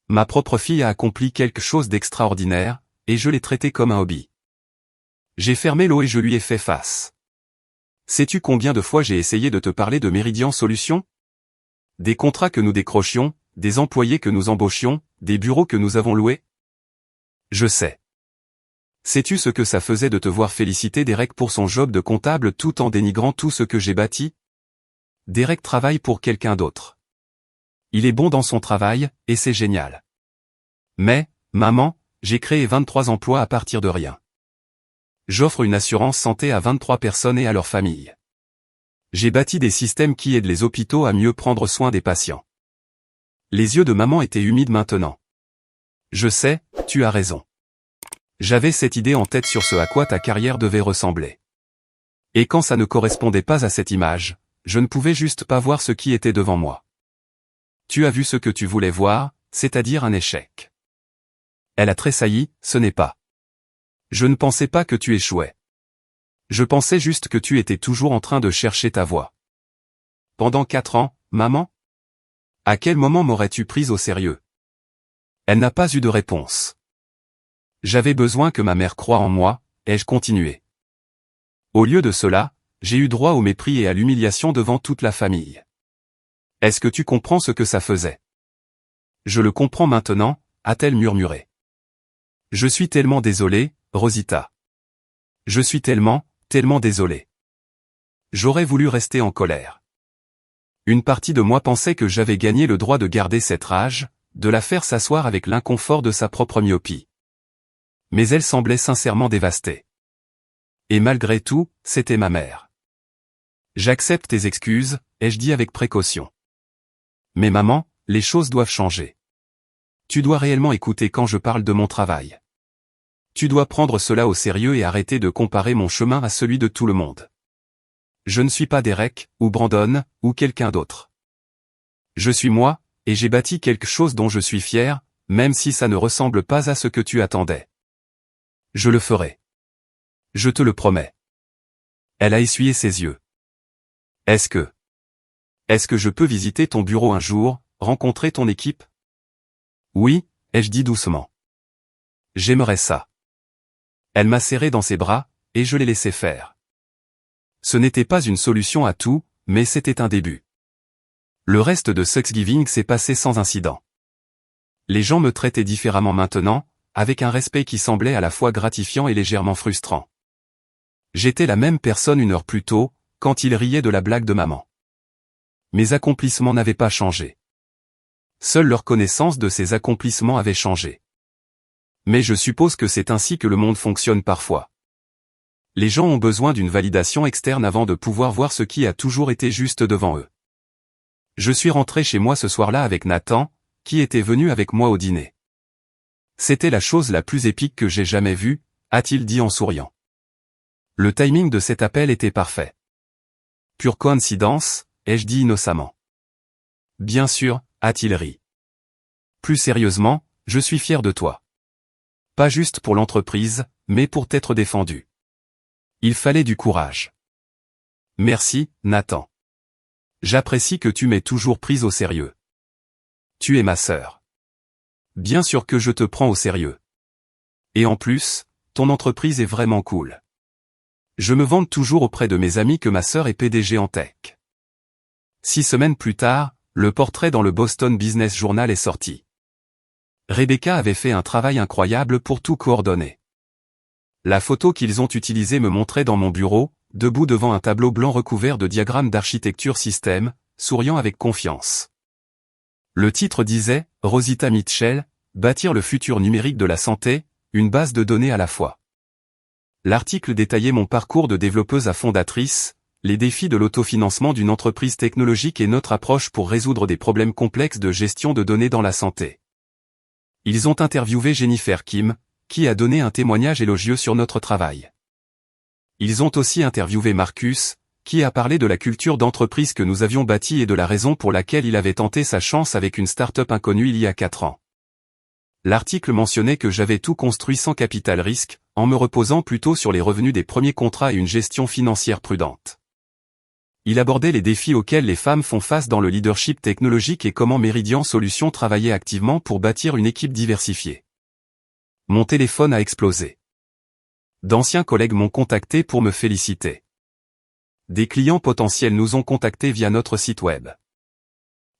Ma propre fille a accompli quelque chose d'extraordinaire, et je l'ai traitée comme un hobby. J'ai fermé l'eau et je lui ai fait face. Sais-tu combien de fois j'ai essayé de te parler de Meridian Solutions? Des contrats que nous décrochions, des employés que nous embauchions, des bureaux que nous avons loués? Je sais. Sais-tu ce que ça faisait de te voir féliciter Derek pour son job de comptable tout en dénigrant tout ce que j'ai bâti? Derek travaille pour quelqu'un d'autre. Il est bon dans son travail, et c'est génial. Mais, maman, j'ai créé 23 emplois à partir de rien. J'offre une assurance santé à 23 personnes et à leurs familles. J'ai bâti des systèmes qui aident les hôpitaux à mieux prendre soin des patients. Les yeux de maman étaient humides maintenant. Je sais, tu as raison. J'avais cette idée en tête sur ce à quoi ta carrière devait ressembler. Et quand ça ne correspondait pas à cette image, je ne pouvais juste pas voir ce qui était devant moi. Tu as vu ce que tu voulais voir, c'est-à-dire un échec. Elle a tressailli, ce n'est pas. Je ne pensais pas que tu échouais. Je pensais juste que tu étais toujours en train de chercher ta voie. Pendant 4 ans, maman? À quel moment m'aurais-tu prise au sérieux? Elle n'a pas eu de réponse. J'avais besoin que ma mère croie en moi, ai-je continué. Au lieu de cela, j'ai eu droit au mépris et à l'humiliation devant toute la famille. Est-ce que tu comprends ce que ça faisait? Je le comprends maintenant, a-t-elle murmuré. Je suis tellement désolé, Rosita. Je suis tellement désolé. J'aurais voulu rester en colère. Une partie de moi pensait que j'avais gagné le droit de garder cette rage, de la faire s'asseoir avec l'inconfort de sa propre myopie. Mais elle semblait sincèrement dévastée. Et malgré tout, c'était ma mère. J'accepte tes excuses, ai-je dit avec précaution. Mais maman, les choses doivent changer. Tu dois réellement écouter quand je parle de mon travail. Tu dois prendre cela au sérieux et arrêter de comparer mon chemin à celui de tout le monde. Je ne suis pas Derek, ou Brandon, ou quelqu'un d'autre. Je suis moi, et j'ai bâti quelque chose dont je suis fier, même si ça ne ressemble pas à ce que tu attendais. Je le ferai. Je te le promets. Elle a essuyé ses yeux. Est-ce que je peux visiter ton bureau un jour, rencontrer ton équipe? Oui, ai-je dit doucement. J'aimerais ça. Elle m'a serré dans ses bras, et je l'ai laissé faire. Ce n'était pas une solution à tout, mais c'était un début. Le reste de Thanksgiving s'est passé sans incident. Les gens me traitaient différemment maintenant, avec un respect qui semblait à la fois gratifiant et légèrement frustrant. J'étais la même personne 1 heure plus tôt, quand ils riaient de la blague de maman. Mes accomplissements n'avaient pas changé. Seule leur connaissance de ces accomplissements avait changé. Mais je suppose que c'est ainsi que le monde fonctionne parfois. Les gens ont besoin d'une validation externe avant de pouvoir voir ce qui a toujours été juste devant eux. Je suis rentré chez moi ce soir-là avec Nathan, qui était venu avec moi au dîner. C'était la chose la plus épique que j'ai jamais vue, a-t-il dit en souriant. Le timing de cet appel était parfait. Pure coïncidence, ai-je dit innocemment. Bien sûr, a-t-il ri. Plus sérieusement, je suis fier de toi. Pas juste pour l'entreprise, mais pour t'être défendu. Il fallait du courage. Merci, Nathan. J'apprécie que tu m'aies toujours prise au sérieux. Tu es ma sœur. Bien sûr que je te prends au sérieux. Et en plus, ton entreprise est vraiment cool. Je me vante toujours auprès de mes amis que ma sœur est PDG en tech. 6 semaines plus tard, le portrait dans le Boston Business Journal est sorti. Rebecca avait fait un travail incroyable pour tout coordonner. La photo qu'ils ont utilisée me montrait dans mon bureau, debout devant un tableau blanc recouvert de diagrammes d'architecture système, souriant avec confiance. Le titre disait « Rosita Mitchell, bâtir le futur numérique de la santé, une base de données à la fois ». L'article détaillait mon parcours de développeuse à fondatrice, les défis de l'autofinancement d'une entreprise technologique et notre approche pour résoudre des problèmes complexes de gestion de données dans la santé. Ils ont interviewé Jennifer Kim, qui a donné un témoignage élogieux sur notre travail. Ils ont aussi interviewé Marcus, qui a parlé de la culture d'entreprise que nous avions bâtie et de la raison pour laquelle il avait tenté sa chance avec une start-up inconnue il y a 4 ans. L'article mentionnait que j'avais tout construit sans capital risque, en me reposant plutôt sur les revenus des premiers contrats et une gestion financière prudente. Il abordait les défis auxquels les femmes font face dans le leadership technologique et comment Meridian Solutions travaillait activement pour bâtir une équipe diversifiée. Mon téléphone a explosé. D'anciens collègues m'ont contacté pour me féliciter. Des clients potentiels nous ont contactés via notre site web.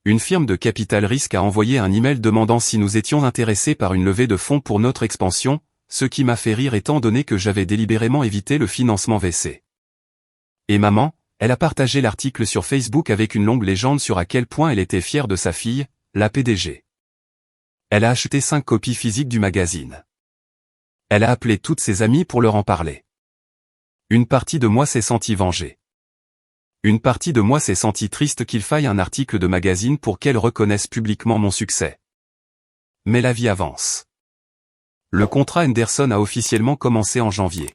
Une firme de capital risque a envoyé un email demandant si nous étions intéressés par une levée de fonds pour notre expansion, ce qui m'a fait rire étant donné que j'avais délibérément évité le financement VC. Et maman, elle a partagé l'article sur Facebook avec une longue légende sur à quel point elle était fière de sa fille, la PDG. Elle a acheté 5 copies physiques du magazine. Elle a appelé toutes ses amies pour leur en parler. Une partie de moi s'est sentie vengée. Une partie de moi s'est sentie triste qu'il faille un article de magazine pour qu'elle reconnaisse publiquement mon succès. Mais la vie avance. Le contrat Henderson a officiellement commencé en janvier.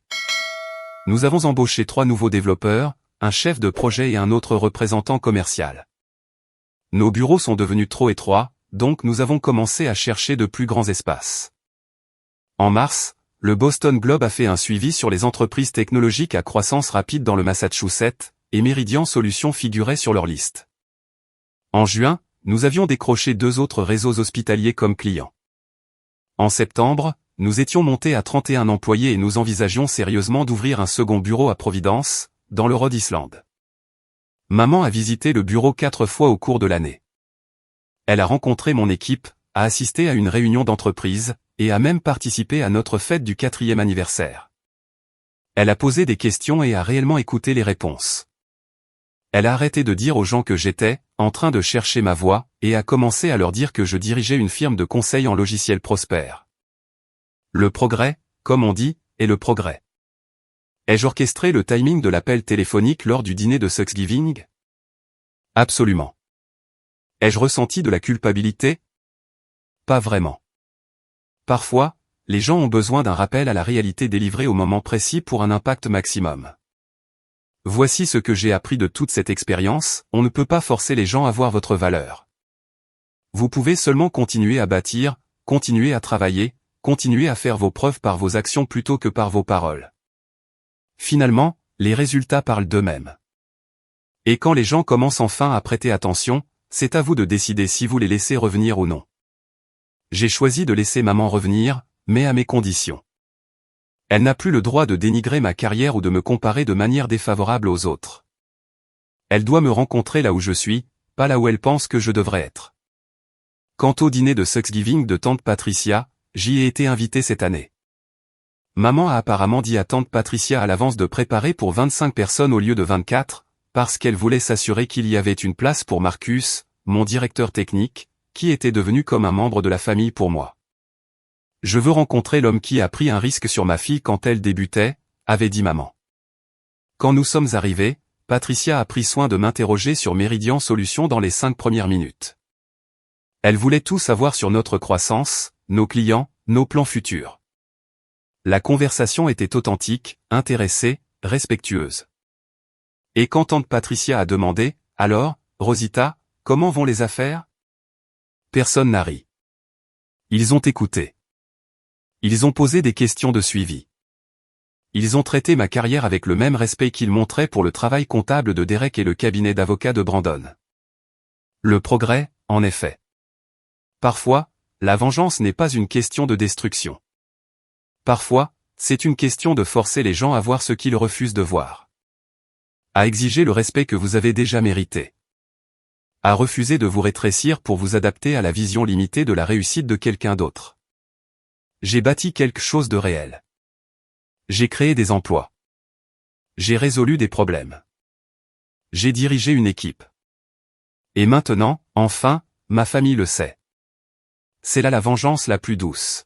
Nous avons embauché 3 nouveaux développeurs, un chef de projet et un autre représentant commercial. Nos bureaux sont devenus trop étroits, donc nous avons commencé à chercher de plus grands espaces. En mars, le Boston Globe a fait un suivi sur les entreprises technologiques à croissance rapide dans le Massachusetts, et Meridian Solutions figurait sur leur liste. En juin, nous avions décroché 2 autres réseaux hospitaliers comme clients. En septembre, nous étions montés à 31 employés et nous envisagions sérieusement d'ouvrir un second bureau à Providence, dans le Rhode Island. Maman a visité le bureau 4 fois au cours de l'année. Elle a rencontré mon équipe, a assisté à une réunion d'entreprise, et a même participé à notre fête du 4e anniversaire. Elle a posé des questions et a réellement écouté les réponses. Elle a arrêté de dire aux gens que j'étais en train de chercher ma voie, et a commencé à leur dire que je dirigeais une firme de conseil en logiciels prospères. Le progrès, comme on dit, est le progrès. Ai-je orchestré le timing de l'appel téléphonique lors du dîner de Thanksgiving? Absolument. Ai-je ressenti de la culpabilité? Pas vraiment. Parfois, les gens ont besoin d'un rappel à la réalité délivré au moment précis pour un impact maximum. Voici ce que j'ai appris de toute cette expérience, on ne peut pas forcer les gens à voir votre valeur. Vous pouvez seulement continuer à bâtir, continuer à travailler, continuer à faire vos preuves par vos actions plutôt que par vos paroles. Finalement, les résultats parlent d'eux-mêmes. Et quand les gens commencent enfin à prêter attention, c'est à vous de décider si vous les laissez revenir ou non. J'ai choisi de laisser maman revenir, mais à mes conditions. Elle n'a plus le droit de dénigrer ma carrière ou de me comparer de manière défavorable aux autres. Elle doit me rencontrer là où je suis, pas là où elle pense que je devrais être. Quant au dîner de Thanksgiving de tante Patricia, j'y ai été invité cette année. Maman a apparemment dit à tante Patricia à l'avance de préparer pour 25 personnes au lieu de 24, parce qu'elle voulait s'assurer qu'il y avait une place pour Marcus, mon directeur technique, qui était devenu comme un membre de la famille pour moi. Je veux rencontrer l'homme qui a pris un risque sur ma fille quand elle débutait, avait dit maman. Quand nous sommes arrivés, Patricia a pris soin de m'interroger sur Meridian Solutions dans les 5 premières minutes. Elle voulait tout savoir sur notre croissance, nos clients, nos plans futurs. La conversation était authentique, intéressée, respectueuse. Et quand tante Patricia a demandé, « Alors, Rosita, comment vont les affaires ?» Personne n'a ri. Ils ont écouté. Ils ont posé des questions de suivi. Ils ont traité ma carrière avec le même respect qu'ils montraient pour le travail comptable de Derek et le cabinet d'avocats de Brandon. Le progrès, en effet. Parfois, la vengeance n'est pas une question de destruction. Parfois, c'est une question de forcer les gens à voir ce qu'ils refusent de voir. À exiger le respect que vous avez déjà mérité. À refuser de vous rétrécir pour vous adapter à la vision limitée de la réussite de quelqu'un d'autre. J'ai bâti quelque chose de réel. J'ai créé des emplois. J'ai résolu des problèmes. J'ai dirigé une équipe. Et maintenant, enfin, ma famille le sait. C'est là la vengeance la plus douce.